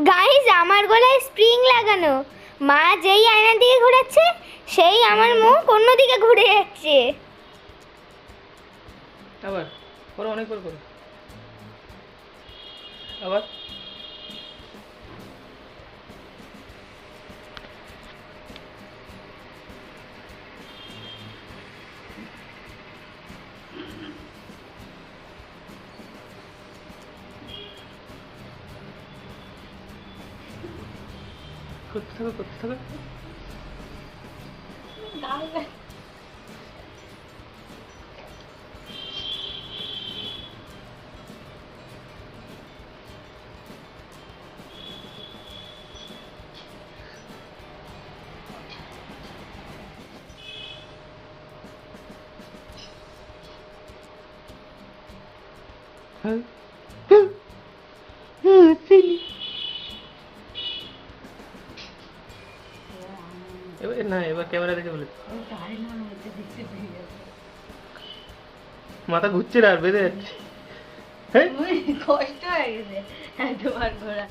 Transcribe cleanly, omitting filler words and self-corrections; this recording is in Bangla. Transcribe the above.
গাইস আমার গলায় স্প্রিং লাগানো, মা যেই আয়নার দিকে ঘোরাচ্ছে সেই আমার মুখ অন্যদিকে ঘুরে যাচ্ছে। আবার করো, অনেক করে করো আবার। করতে থাকো, করতে থাকো। হ্যাঁ এবার না, এবার ক্যামেরা দেখে বলে মাথা ঘুরছে না আর বেঁধে যাচ্ছে। হ্যাঁ কষ্ট হয়ে গেছে তোমার ঘোরা।